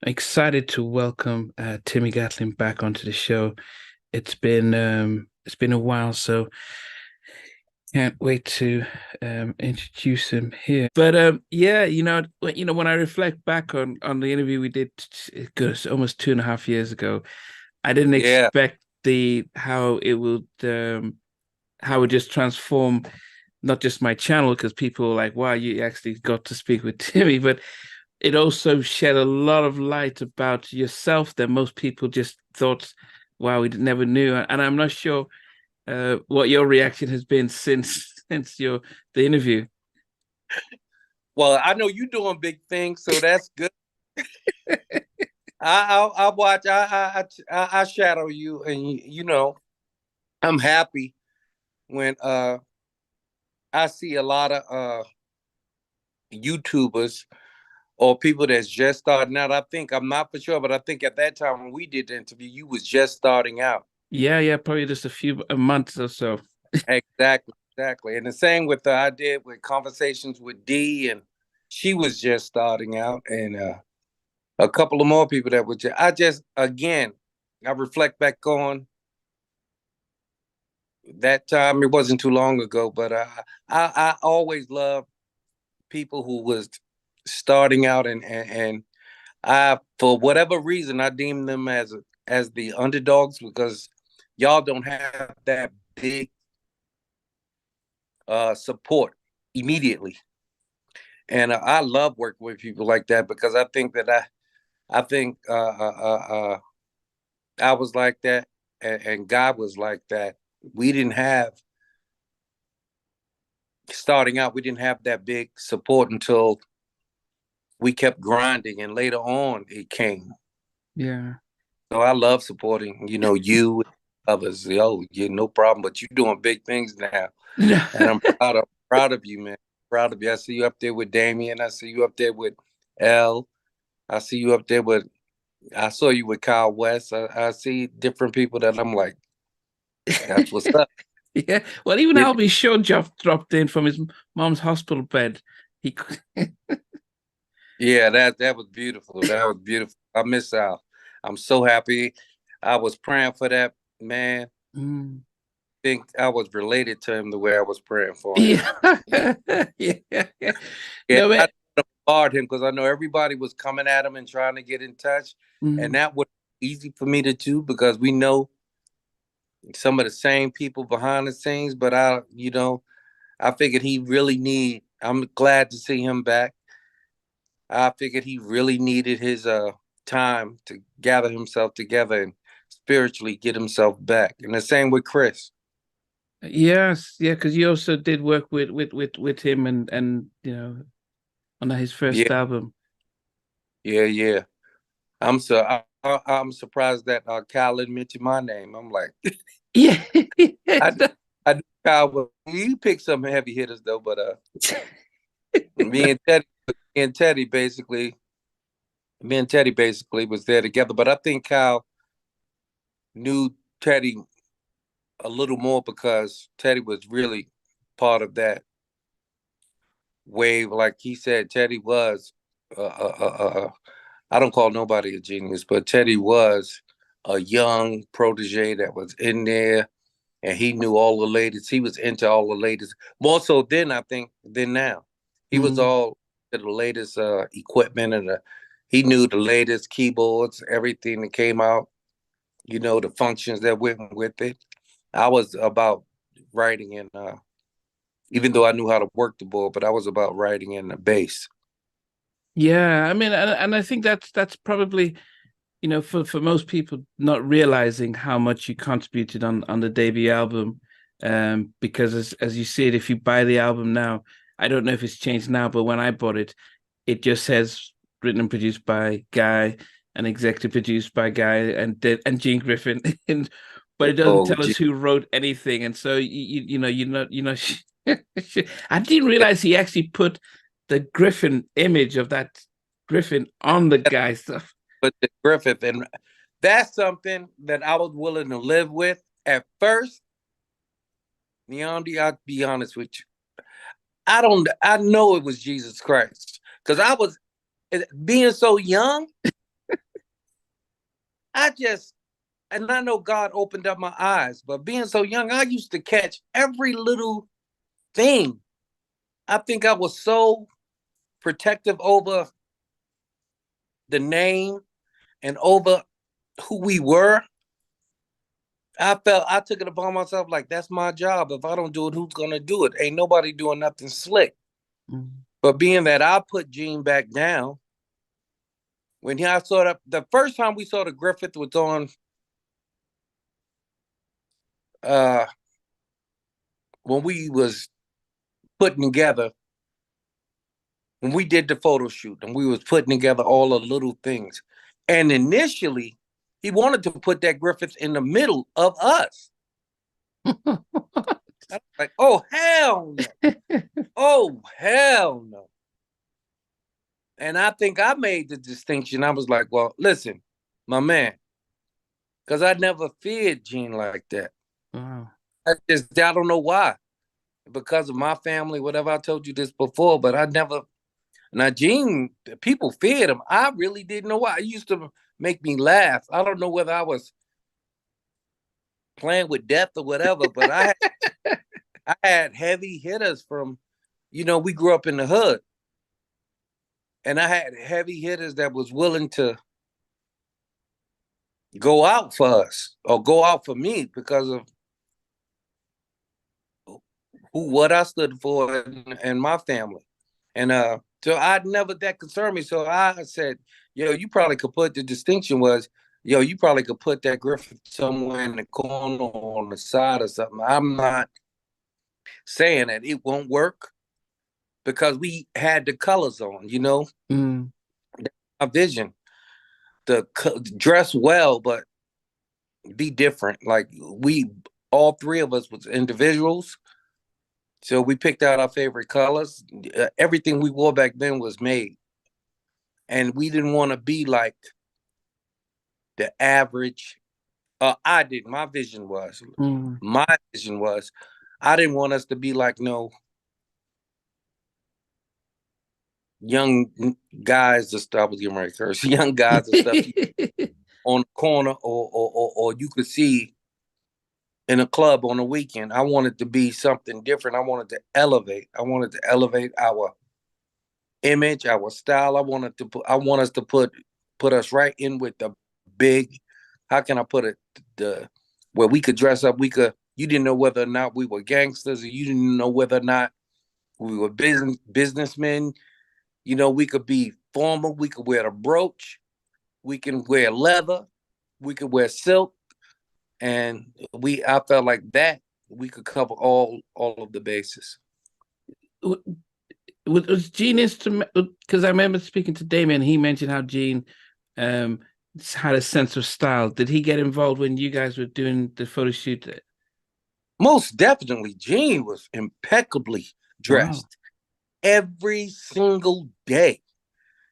excited to welcome Timmy Gatling back onto the show. It's been a while, so can't wait to introduce him here. But yeah, when I reflect back on the interview we did, it goes almost 2.5 years ago. I didn't Yeah. expect the how it would just transform not just my channel because people were like, wow, you actually got to speak with Timmy, but it also shed a lot of light about yourself that most people just thought, wow, we never knew. And I'm not sure what your reaction has been since your the interview. Well, I know you're doing big things, so that's good. I watch. I shadow you, and I'm happy when I see a lot of YouTubers or people that's just starting out. I'm not for sure, but I think at that time when we did the interview, you was just starting out. Yeah, probably just a month or so. Exactly, exactly. And the same with I did with conversations with D, and she was just starting out, and a couple of more people that would I just again I reflect back on that time. It wasn't too long ago, but I always loved people who was starting out, and I, for whatever reason, I deem them as the underdogs because y'all don't have that big support immediately. And I love working with people like that because I think that I think I was like that, and God was like that. We didn't have starting out. We didn't have that big support until we kept grinding, and later on it came. Yeah. So I love supporting, you and others. Yo, yeah, no problem. But you're doing big things now, and I'm proud of you, man. Proud of you. I see you up there with Damion. I see you up there with L. I see you up there with. I saw you with Kyle West. I see different people that I'm like, that's what's up. Yeah. Well, even Yeah, Albie Shaw dropped in from his mom's hospital bed. He yeah, that was beautiful. That was beautiful. I miss Al. I'm so happy. I was praying for that man. Mm. Think I was related to him the way I was praying for him. Yeah. Yeah. Yeah, No, I man. applaud him because I know everybody was coming at him and trying to get in touch, and Mm. that was easy for me to do because we know some of the same people behind the scenes. But I figured he really need. I'm glad to see him back. I figured he really needed his time to gather himself together and spiritually get himself back. And the same with Chris. Yes, yeah, because you also did work with him and on his first Yeah, album. yeah, yeah. I'm surprised that Khaled mentioned my name. I'm like, Yeah. I I knew Kyle. He picked some heavy hitters though, but me and Teddy, me and Teddy basically, me and Teddy basically was there together. But I think Kyle knew Teddy a little more because Teddy was really part of that wave. Like he said, Teddy was. I don't call nobody a genius, but Teddy was a young protege that was in there, and he knew all the latest. He was into all the latest more so then I think than now. He was Mm. all to the latest equipment, and he knew the latest keyboards, everything that came out. The functions that went with it. I was about writing in even though I knew how to work the board, but I was about writing in the bass. Yeah, I mean, and I think that's probably, for most people not realizing how much you contributed on the debut album. Because as you see it, if you buy the album now, I don't know if it's changed now, but when I bought it, it just says written and produced by Guy and executive produced by Guy and Gene Griffin, and but it doesn't Oh, tell us gee. who wrote anything. And so I didn't realize he actually put the Griffin image of that Griffin on the guy stuff. But the Griffith, and that's something that I was willing to live with at first. Neondy, I'll be honest with you. I know it was Jesus Christ because I was being so young. I just, and I know God opened up my eyes, but being so young, I used to catch every little thing. I think I was so protective over the name and over who we were. I took it upon myself like that's my job. If I don't do it, who's gonna do it? Ain't nobody doing nothing slick. Mm. But being that I put Gene back down, when I saw that the first time we saw the Griffith was on uh when we was putting together when we did the photo shoot and we was putting together all the little things. And initially he wanted to put that Griffith in the middle of us. I was like, oh hell no. Oh hell no. And I think I made the distinction. I was like, well, listen, my man, because I never feared Gene like that. Wow. I don't know why. Because of my family, whatever. I told you this before, but I never. Now, Gene, people feared him. I really didn't know why. It used to make me laugh. I don't know whether I was playing with death or whatever, but I had heavy hitters from, we grew up in the hood, and I had heavy hitters that was willing to go out for us or go out for me because of what I stood for and my family. And so I never that concerned me. So I said, you probably could put the distinction was, you probably could put that Griffith somewhere in the corner or on the side or something. I'm not saying that it won't work because we had the colors on. Mm. My vision, dress well, but be different. Like all three of us was individuals. So we picked out our favorite colors. Everything we wore back then was made. And we didn't want to be like the average. I did. Mm. My vision was, I didn't want us to be like no young guys and stuff. I was getting ready to curse. Young guys and stuff on the corner or you could see in a club on the weekend. I wanted to be something different. I wanted to elevate. I wanted to elevate our image, our style. I want us to put us right in with the big, how can I put it? Where we could dress up, you didn't know whether or not we were gangsters, or you didn't know whether or not we were businessmen. We could be formal, we could wear a brooch, we can wear leather, we could wear silk, and I felt like that we could cover all of the bases. Was Gene instrument? Because I remember speaking to Damion, he mentioned how Gene um, had a sense of style. Did he get involved when you guys were doing the photo shoot? Most definitely, Gene was impeccably Wow. dressed every single day.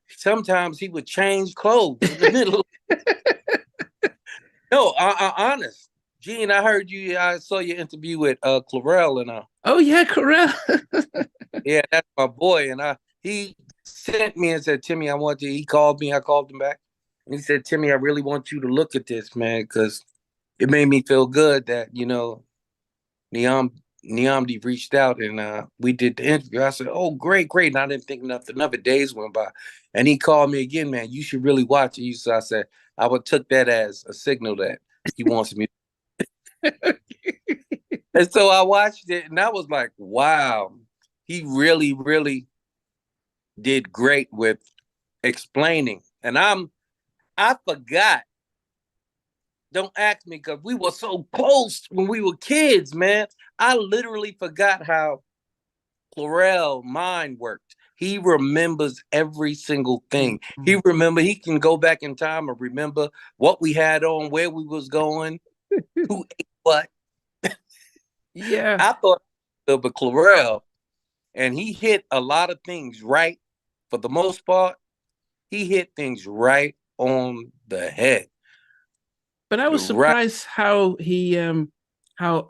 Sometimes he would change clothes in the middle. No, honest. Gene, I saw your interview with Clurel and Oh yeah, Clurel. yeah, that's my boy. And he sent me and said, Timmy, he called me, I called him back. And he said, Timmy, I really want you to look at this, man, because it made me feel good that, Niamdi reached out and we did the interview. I said, oh, great, great. And I didn't think nothing of it. Days went by. And he called me again, man, you should really watch it. So I said, took that as a signal that he wants me. And so I watched it and I was like, wow, he really, really did great with explaining. And I forgot. Don't ask me because we were so close when we were kids, man. I literally forgot how Clurel mind worked. He remembers every single thing. He can go back in time and remember what we had on, where we was going, who ate what. Yeah. I thought of a Clurel, and he hit a lot of things right. For the most part, he hit things right on the head. But I was Right. surprised how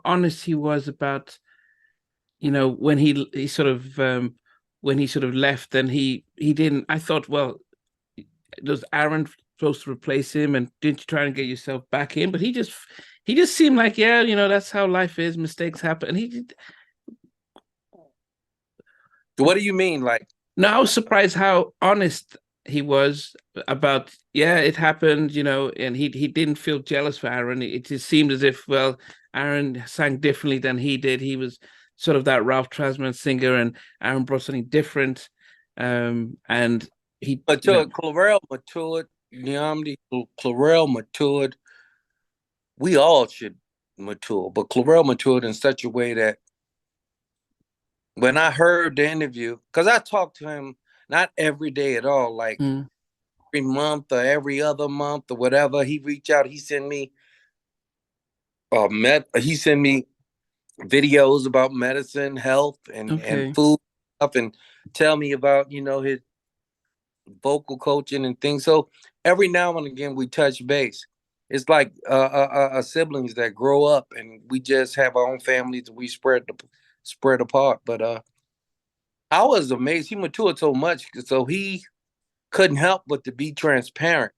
honest he was about, when he sort of when he sort of left and he didn't. I thought, well, does Aaron supposed to replace him, and didn't you try and get yourself back in? But he just seemed like, yeah, that's how life is. Mistakes happen. And What do you mean? Like, no, I was surprised how honest he was about, yeah, it happened, and he didn't feel jealous for Aaron. It just seemed as if, well, Aaron sang differently than he did. He was sort of that Ralph Tresvant singer, and Aaron brought something different. And he matured. Clurel matured. Clurel matured. We all should mature, but Clurel matured in such a way that when I heard the interview, because I talked to him not every day at all, like every month or every other month or whatever, he reached out. He sent me videos about medicine, health, and food stuff, and tell me about his vocal coaching and things. So every now and again we touch base. It's like siblings that grow up, and we just have our own families, and we spread apart. But I was amazed. He matured so much, so he couldn't help but to be transparent.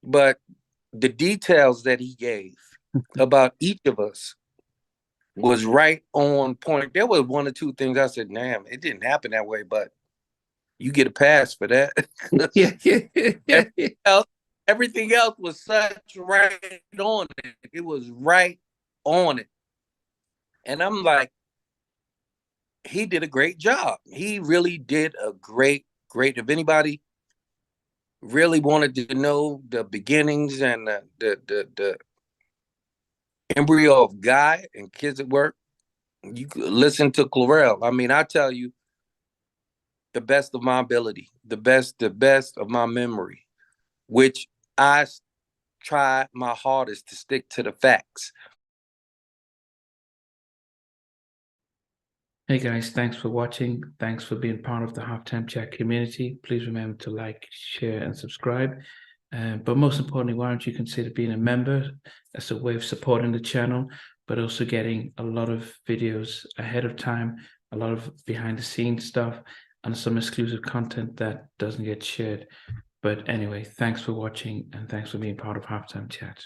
But the details that he gave about each of us was right on point. There was one or two things I said, damn, it didn't happen that way, but you get a pass for that. yeah. Everything else was such right on it. It was right on it. And I'm like, he did a great job. He really did a great. If anybody really wanted to know the beginnings and the embryo of Guy and Kids at Work, you could listen to Clurel. I mean, I tell you, the best of my ability, the best of my memory, which I try my hardest to stick to the facts. Hey guys, thanks for watching. Thanks for being part of the Halftime Chat community. Please remember to like, share, and subscribe. But most importantly, why don't you consider being a member? That's a way of supporting the channel, but also getting a lot of videos ahead of time, a lot of behind the scenes stuff, and some exclusive content that doesn't get shared. But anyway, thanks for watching, and thanks for being part of Halftime Chat.